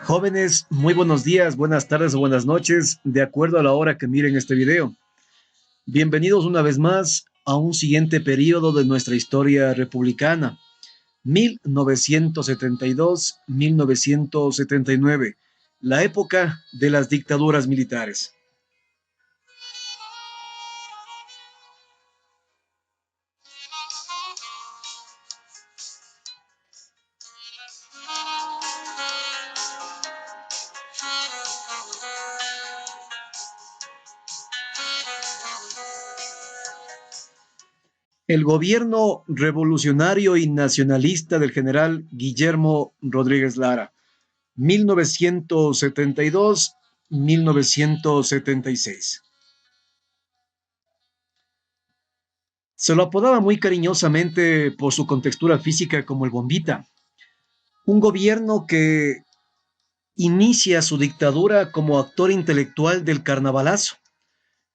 Jóvenes, muy buenos días, buenas tardes o buenas noches, de acuerdo a la hora que miren este video. Bienvenidos una vez más a un siguiente periodo de nuestra historia republicana, 1972-1979, la época de las dictaduras militares. El gobierno revolucionario y nacionalista del general Guillermo Rodríguez Lara, 1972-1976. Se lo apodaba muy cariñosamente por su contextura física como el Bombita, un gobierno que inicia su dictadura como actor intelectual del carnavalazo.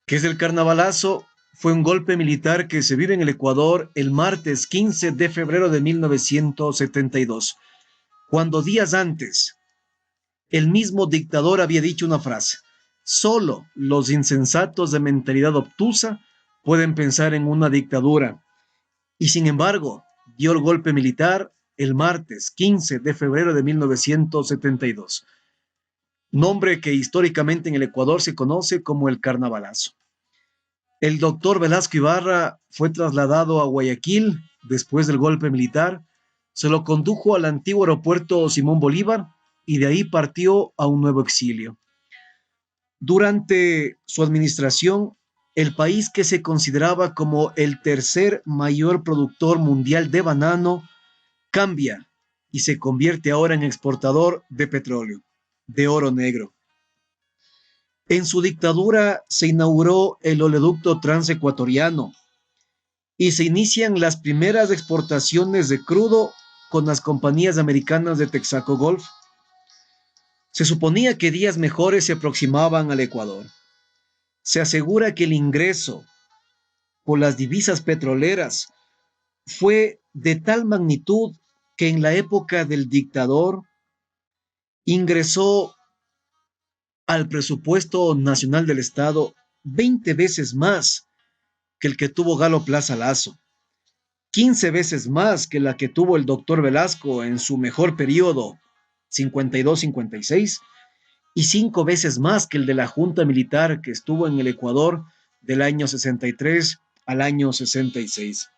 ¿Qué es el carnavalazo? Fue un golpe militar que se vive en el Ecuador el martes 15 de febrero de 1972, cuando días antes el mismo dictador había dicho una frase: solo los insensatos de mentalidad obtusa pueden pensar en una dictadura. Y sin embargo, dio el golpe militar el martes 15 de febrero de 1972, nombre que históricamente en el Ecuador se conoce como el carnavalazo. El doctor Velasco Ibarra fue trasladado a Guayaquil después del golpe militar, se lo condujo al antiguo aeropuerto Simón Bolívar y de ahí partió a un nuevo exilio. Durante su administración, el país que se consideraba como el tercer mayor productor mundial de banano cambia y se convierte ahora en exportador de petróleo, de oro negro. En su dictadura se inauguró el oleoducto transecuatoriano y se inician las primeras exportaciones de crudo con las compañías americanas de Texaco Gulf. Se suponía que días mejores se aproximaban al Ecuador. Se asegura que el ingreso por las divisas petroleras fue de tal magnitud que en la época del dictador ingresó al presupuesto nacional del Estado 20 veces más que el que tuvo Galo Plaza Lazo, 15 veces más que la que tuvo el doctor Velasco en su mejor periodo, 52-56, y 5 veces más que el de la Junta Militar que estuvo en el Ecuador del año 63 al año 66.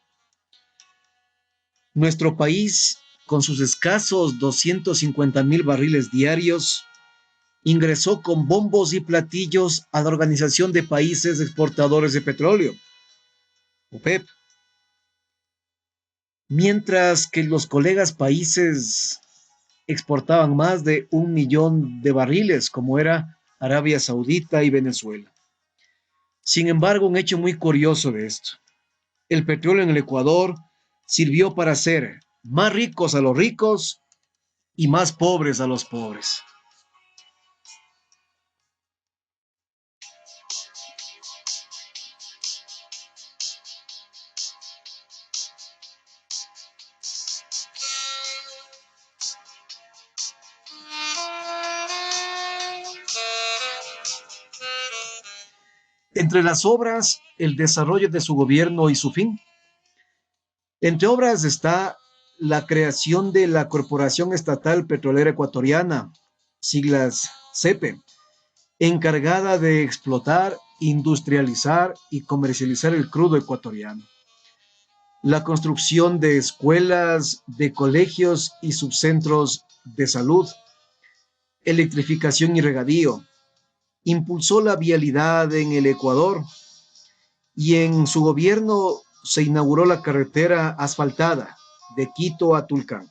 Nuestro país, con sus escasos 250,000 barriles diarios, ingresó con bombos y platillos a la Organización de Países Exportadores de Petróleo, OPEP, mientras que los colegas países exportaban más de 1 millón de barriles, como era Arabia Saudita y Venezuela. Sin embargo, un hecho muy curioso de esto: el petróleo en el Ecuador sirvió para hacer más ricos a los ricos y más pobres a los pobres. Entre las obras, el desarrollo de su gobierno y su fin. Entre obras está la creación de la Corporación Estatal Petrolera Ecuatoriana, siglas CEPE, encargada de explotar, industrializar y comercializar el crudo ecuatoriano. La construcción de escuelas, de colegios y subcentros de salud, electrificación y regadío. Impulsó la vialidad en el Ecuador y en su gobierno se inauguró la carretera asfaltada de Quito a Tulcán.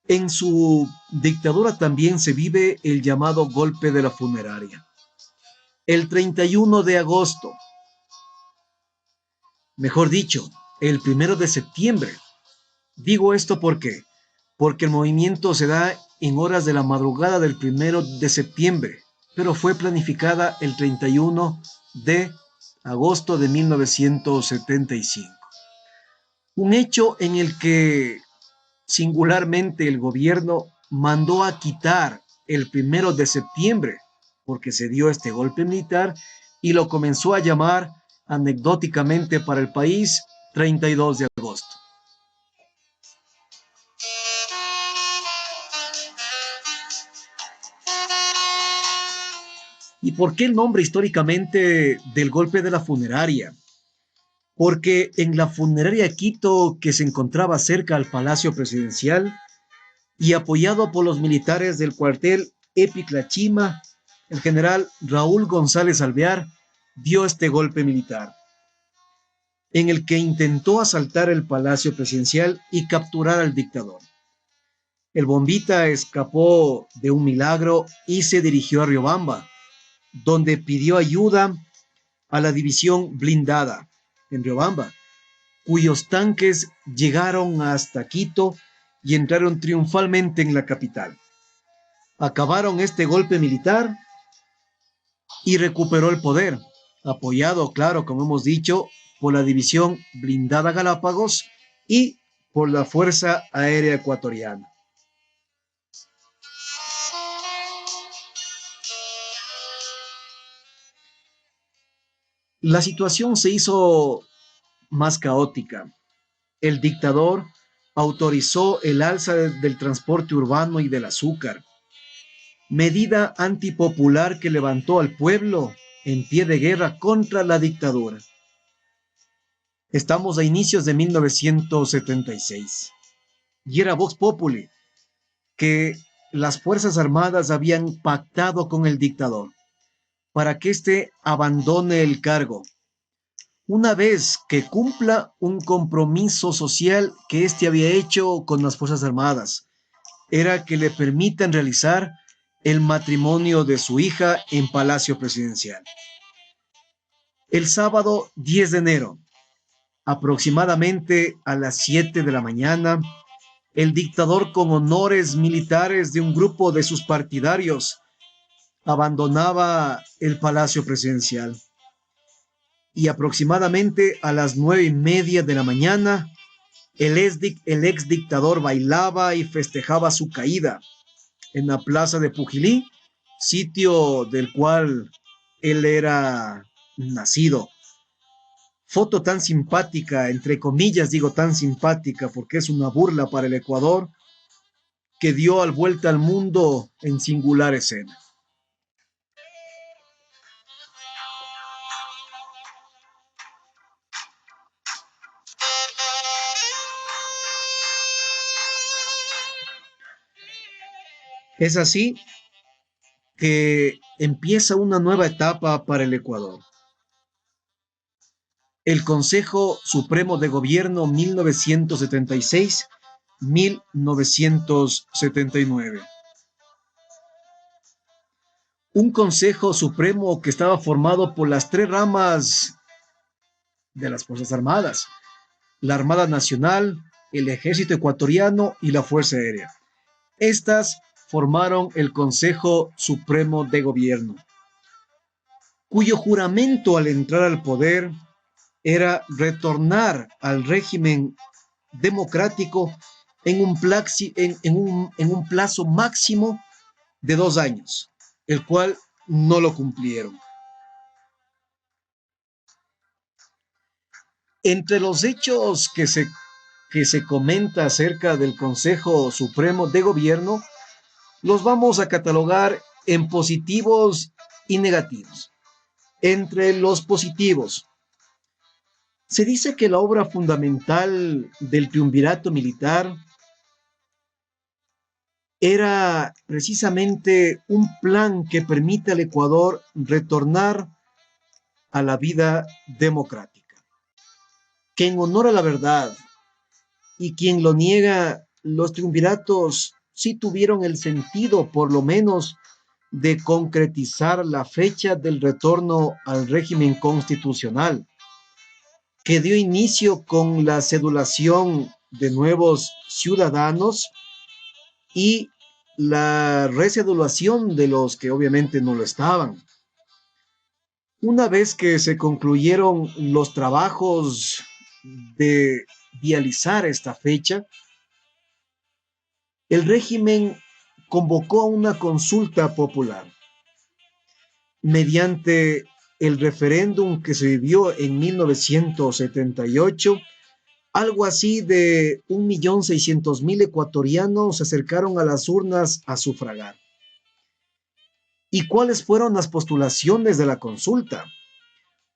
En su dictadura también se vive el llamado golpe de la funeraria. El 31 de agosto, mejor dicho, el 1 de septiembre. Digo esto porque el movimiento se da en horas de la madrugada del 1 de septiembre, pero fue planificada el 31 de agosto de 1975. Un hecho en el que singularmente el gobierno mandó a quitar el 1 de septiembre, porque se dio este golpe militar, y lo comenzó a llamar anecdóticamente para el país 32 de agosto. ¿Y por qué el nombre históricamente del golpe de la funeraria? Porque en la funeraria Quito, que se encontraba cerca al Palacio Presidencial y apoyado por los militares del cuartel Epiclachima, el general Raúl González Alvear dio este golpe militar, en el que intentó asaltar el Palacio Presidencial y capturar al dictador. El bombita escapó de un milagro y se dirigió a Riobamba, donde pidió ayuda a la división blindada en Riobamba, cuyos tanques llegaron hasta Quito y entraron triunfalmente en la capital. Acabaron este golpe militar y recuperó el poder, apoyado, claro, como hemos dicho, por la división blindada Galápagos y por la Fuerza Aérea Ecuatoriana. La situación se hizo más caótica. El dictador autorizó el alza del transporte urbano y del azúcar, medida antipopular que levantó al pueblo en pie de guerra contra la dictadura. Estamos a inicios de 1976 y era Vox Populi que las Fuerzas Armadas habían pactado con el dictador para que éste abandone el cargo una vez que cumpla un compromiso social que éste había hecho con las Fuerzas Armadas. Era que le permitan realizar el matrimonio de su hija en Palacio Presidencial. El sábado 10 de enero, aproximadamente a las 7 de la mañana, el dictador, con honores militares de un grupo de sus partidarios, abandonaba el Palacio Presidencial. Y aproximadamente a las 9:30 de la mañana, el ex dictador bailaba y festejaba su caída en la plaza de Pujilí, sitio del cual él era nacido. Foto tan simpática, entre comillas digo tan simpática, porque es una burla para el Ecuador, que dio al vuelta al mundo en singular escena. Es así que empieza una nueva etapa para el Ecuador. El Consejo Supremo de Gobierno 1976-1979. Un Consejo Supremo que estaba formado por las tres ramas de las Fuerzas Armadas: la Armada Nacional, el Ejército Ecuatoriano y la Fuerza Aérea. Estas formaron el Consejo Supremo de Gobierno, cuyo juramento al entrar al poder era retornar al régimen democrático en un plazo máximo de 2 años, el cual no lo cumplieron. Entre los hechos que se comenta acerca del Consejo Supremo de Gobierno, los vamos a catalogar en positivos y negativos. Entre los positivos, se dice que la obra fundamental del triunvirato militar era precisamente un plan que permite al Ecuador retornar a la vida democrática. Que en honor a la verdad, y quien lo niega, los triunviratos sí tuvieron el sentido, por lo menos, de concretizar la fecha del retorno al régimen constitucional, que dio inicio con la cedulación de nuevos ciudadanos y la recedulación de los que obviamente no lo estaban. Una vez que se concluyeron los trabajos de vializar esta fecha, el régimen convocó a una consulta popular mediante el referéndum que se vivió en 1978. Algo así de 1.600.000 ecuatorianos se acercaron a las urnas a sufragar. ¿Y cuáles fueron las postulaciones de la consulta?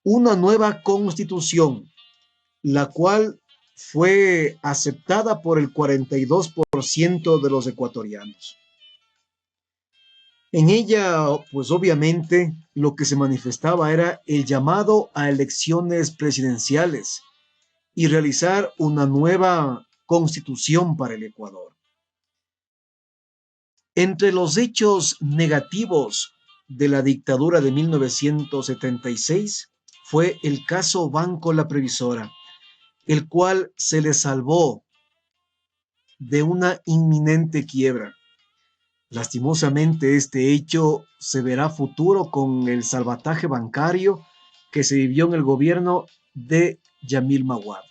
Una nueva constitución, la cual fue aceptada por el 42% de los ecuatorianos. En ella, pues obviamente, lo que se manifestaba era el llamado a elecciones presidenciales y realizar una nueva constitución para el Ecuador. Entre los hechos negativos de la dictadura de 1976 fue el caso Banco La Previsora, el cual se le salvó de una inminente quiebra. Lastimosamente, este hecho se verá a futuro con el salvataje bancario que se vivió en el gobierno de Yamil Maguad.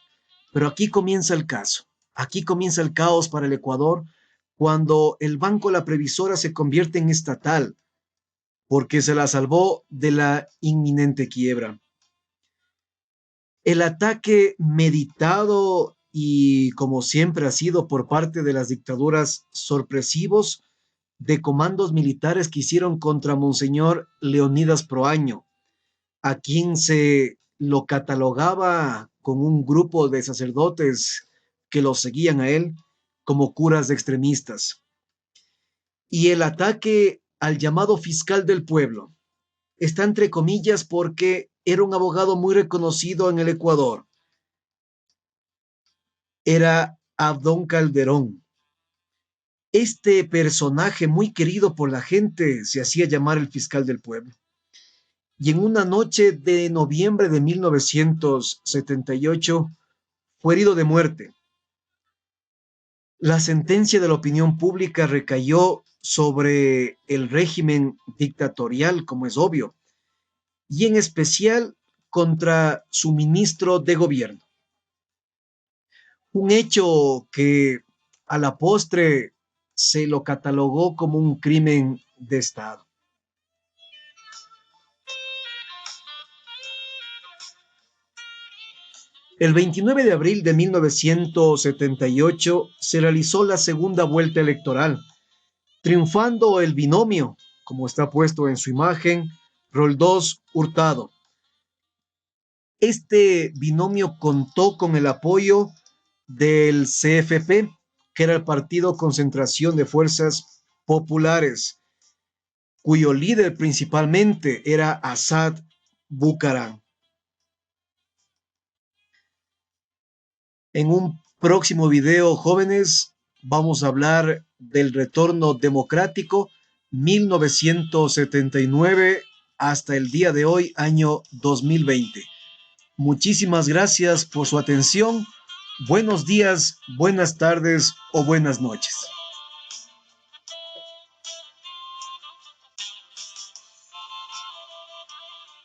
Pero aquí comienza el caso, aquí comienza el caos para el Ecuador cuando el Banco La Previsora se convierte en estatal, porque se la salvó de la inminente quiebra. El ataque meditado y como siempre ha sido por parte de las dictaduras sorpresivos de comandos militares que hicieron contra Monseñor Leonidas Proaño, a quien se lo catalogaba con un grupo de sacerdotes que lo seguían a él como curas de extremistas. Y el ataque al llamado fiscal del pueblo está entre comillas porque era un abogado muy reconocido en el Ecuador. Era Abdón Calderón. Este personaje muy querido por la gente se hacía llamar el fiscal del pueblo. Y en una noche de noviembre de 1978 fue herido de muerte. La sentencia de la opinión pública recayó sobre el régimen dictatorial, como es obvio, y en especial contra su ministro de gobierno. Un hecho que a la postre se lo catalogó como un crimen de Estado. El 29 de abril de 1978 se realizó la segunda vuelta electoral, triunfando el binomio, como está puesto en su imagen, Roldós-Hurtado. Este binomio contó con el apoyo del CFP, que era el Partido Concentración de Fuerzas Populares, cuyo líder principalmente era Asad Bucaram. En un próximo video, jóvenes, vamos a hablar del retorno democrático 1979 hasta el día de hoy, año 2020. Muchísimas gracias por su atención. Buenos días, buenas tardes o buenas noches.